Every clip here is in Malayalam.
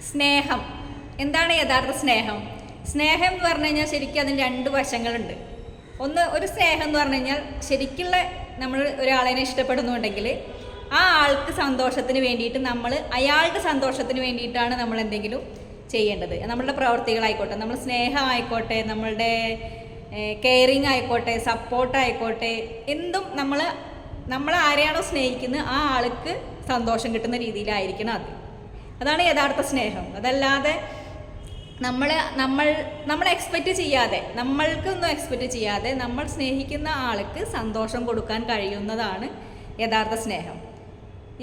സ്നേഹം എന്താണ് യഥാർത്ഥ സ്നേഹം? സ്നേഹം എന്ന് പറഞ്ഞു കഴിഞ്ഞാൽ ശരിക്കും അതിന് രണ്ട് വശങ്ങളുണ്ട്. ഒരു സ്നേഹം എന്ന് പറഞ്ഞു കഴിഞ്ഞാൽ ശരിക്കുള്ള നമ്മൾ ഒരാളെ ഇഷ്ടപ്പെടുന്നുണ്ടെങ്കിൽ ആ ആൾക്ക് സന്തോഷത്തിന് വേണ്ടിയിട്ട് നമ്മൾ അയാളുടെ സന്തോഷത്തിന് വേണ്ടിയിട്ടാണ് നമ്മൾ എന്തെങ്കിലും ചെയ്യേണ്ടത്. നമ്മളുടെ പ്രവർത്തികളായിക്കോട്ടെ, നമ്മൾ സ്നേഹമായിക്കോട്ടെ, നമ്മളുടെ കെയറിങ് ആയിക്കോട്ടെ, സപ്പോർട്ടായിക്കോട്ടെ, എന്തും നമ്മൾ ആരെയാണോ സ്നേഹിക്കുന്നത് ആ ആൾക്ക് സന്തോഷം കിട്ടുന്ന രീതിയിലായിരിക്കണം അതാണ് യഥാർത്ഥ സ്നേഹം. അതല്ലാതെ നമ്മൾ എക്സ്പെക്റ്റ് ചെയ്യാതെ, നമ്മൾക്കൊന്നും എക്സ്പെക്റ്റ് ചെയ്യാതെ നമ്മൾ സ്നേഹിക്കുന്ന ആൾക്ക് സന്തോഷം കൊടുക്കാൻ കഴിയുന്നതാണ് യഥാർത്ഥ സ്നേഹം.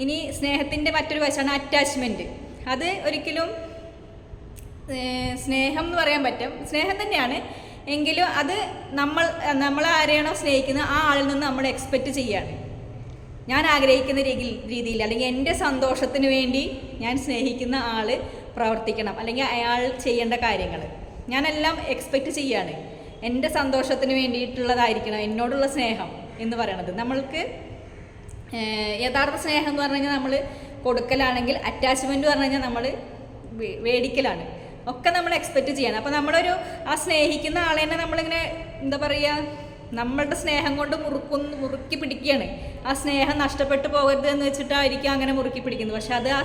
ഇനി സ്നേഹത്തിൻ്റെ മറ്റൊരു വശമാണ് അറ്റാച്ച്മെൻറ്റ്. അത് ഒരിക്കലും സ്നേഹം എന്ന് പറയാൻ പറ്റും, സ്നേഹം തന്നെയാണ്, എങ്കിലും അത് നമ്മൾ ആരെയാണോ സ്നേഹിക്കുന്നത് ആ ആളിൽ നിന്ന് നമ്മൾ എക്സ്പെക്റ്റ് ചെയ്യാണ്. ഞാൻ ആഗ്രഹിക്കുന്ന രീതിയിൽ അല്ലെങ്കിൽ എൻ്റെ സന്തോഷത്തിന് വേണ്ടി ഞാൻ സ്നേഹിക്കുന്ന ആൾ പ്രവർത്തിക്കണം, അല്ലെങ്കിൽ അയാൾ ചെയ്യേണ്ട കാര്യങ്ങൾ ഞാനെല്ലാം എക്സ്പെക്റ്റ് ചെയ്യാണ്. എൻ്റെ സന്തോഷത്തിന് വേണ്ടിയിട്ടുള്ളതായിരിക്കണം എന്നോടുള്ള സ്നേഹം എന്ന് പറയണത്. നമ്മൾക്ക് യഥാർത്ഥ സ്നേഹം എന്ന് പറഞ്ഞു കഴിഞ്ഞാൽ നമ്മൾ കൊടുക്കലാണെങ്കിൽ, അറ്റാച്ച്മെൻറ്റ് പറഞ്ഞു കഴിഞ്ഞാൽ നമ്മൾ വേടിക്കലാണ്. ഒക്കെ നമ്മൾ എക്സ്പെക്റ്റ് ചെയ്യണം. അപ്പോൾ ആ സ്നേഹിക്കുന്ന ആളെ തന്നെ നമ്മളിങ്ങനെ എന്താ പറയുക, നമ്മളുടെ സ്നേഹം കൊണ്ട് മുറുക്കി പിടിക്കുകയാണ്. ആ സ്നേഹം നഷ്ടപ്പെട്ടു പോകരുത് എന്ന് വെച്ചിട്ടായിരിക്കും അങ്ങനെ മുറുക്കി പിടിക്കുന്നത്. പക്ഷെ അത് ആ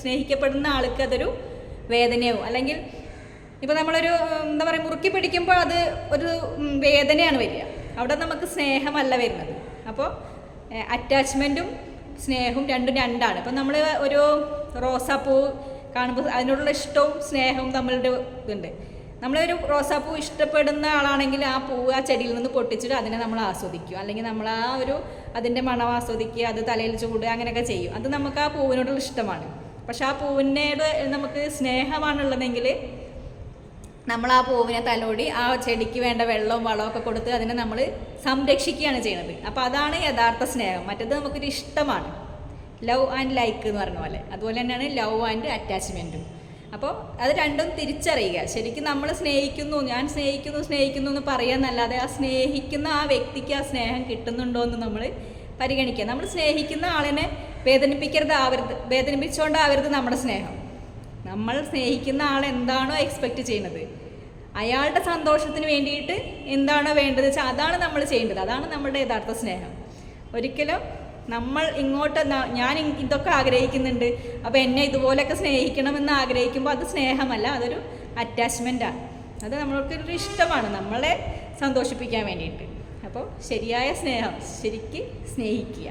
സ്നേഹിക്കപ്പെടുന്ന ആൾക്ക് അതൊരു വേദനയാവും. അല്ലെങ്കിൽ ഇപ്പോൾ നമ്മളൊരു എന്താ പറയുക, മുറുക്കി പിടിക്കുമ്പോൾ അത് ഒരു വേദനയാണ് വരിക. അവിടെ നമുക്ക് സ്നേഹമല്ല വരുന്നത്. അപ്പോൾ അറ്റാച്ച്മെൻറ്റും സ്നേഹവും രണ്ടാണ്. ഇപ്പം നമ്മൾ ഒരു റോസാപ്പൂ കാണുമ്പോൾ അതിനോടുള്ള ഇഷ്ടവും സ്നേഹവും തമ്മിലുള്ള ഇതുണ്ട്. നമ്മളൊരു റോസാപ്പൂ ഇഷ്ടപ്പെടുന്ന ആളാണെങ്കിൽ ആ പൂവ് ആ ചെടിയിൽ നിന്ന് പൊട്ടിച്ചിട്ട് അതിനെ നമ്മൾ ആസ്വദിക്കും, അല്ലെങ്കിൽ നമ്മൾ അതിൻ്റെ മണം ആസ്വദിക്കുക, അത് തലയിൽ ചൂടുക, അങ്ങനെയൊക്കെ ചെയ്യും. അത് നമുക്ക് ആ പൂവിനോടുള്ള ഇഷ്ടമാണ്. പക്ഷെ ആ പൂവിനോട് നമുക്ക് സ്നേഹമാണുള്ളതെങ്കിൽ നമ്മൾ ആ പൂവിനെ തലോടി ആ ചെടിക്ക് വേണ്ട വെള്ളവും വളമൊക്കെ കൊടുത്ത് അതിനെ നമ്മൾ സംരക്ഷിക്കുകയാണ് ചെയ്യുന്നത്. അപ്പോൾ അതാണ് യഥാർത്ഥ സ്നേഹം. മറ്റേത് നമുക്കൊരു ഇഷ്ടമാണ്, ലവ് ആൻഡ് ലൈക്ക് എന്ന് പറഞ്ഞ പോലെ. അതുപോലെ തന്നെയാണ് ലവ് ആൻഡ് അറ്റാച്ച്മെൻറ്റും. അപ്പോൾ അത് രണ്ടും തിരിച്ചറിയുക. ശരിക്കും നമ്മൾ ഞാൻ സ്നേഹിക്കുന്നു എന്ന് പറയാന്നല്ലാതെ ആ സ്നേഹിക്കുന്ന ആ വ്യക്തിക്ക് ആ സ്നേഹം കിട്ടുന്നുണ്ടോ എന്ന് നമ്മൾ പരിഗണിക്കുക. നമ്മൾ സ്നേഹിക്കുന്ന ആളിനെ വേദനിപ്പിച്ചുകൊണ്ടാവരുത് നമ്മുടെ സ്നേഹം. നമ്മൾ സ്നേഹിക്കുന്ന ആൾ എന്താണോ എക്സ്പെക്റ്റ് ചെയ്യുന്നത്, അയാളുടെ സന്തോഷത്തിന് വേണ്ടിയിട്ട് എന്താണോ വേണ്ടത് വെച്ചാൽ അതാണ് നമ്മൾ ചെയ്യേണ്ടത്. അതാണ് നമ്മുടെ യഥാർത്ഥ സ്നേഹം. ഒരിക്കലും നമ്മൾ ഞാൻ ഇതൊക്കെ ആഗ്രഹിക്കുന്നുണ്ട്, അപ്പോൾ എന്നെ ഇതുപോലെയൊക്കെ സ്നേഹിക്കണമെന്ന് ആഗ്രഹിക്കുമ്പോൾ അത് സ്നേഹമല്ല, അതൊരു അറ്റാച്ച്മെൻറ്റാണ്. അത് നമ്മൾക്കൊരു ഇഷ്ടമാണ് നമ്മളെ സന്തോഷിപ്പിക്കാൻ വേണ്ടിയിട്ട്. അപ്പോൾ ശരിയായ സ്നേഹം, ശരിക്ക് സ്നേഹിക്കുക.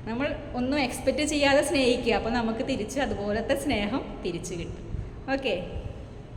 നമ്മൾ ഒന്നും എക്സ്പെക്റ്റ് ചെയ്യാതെ സ്നേഹിക്കുക. അപ്പോൾ നമുക്ക് തിരിച്ച് അതുപോലത്തെ സ്നേഹം തിരിച്ചു കിട്ടും. ഓക്കെ.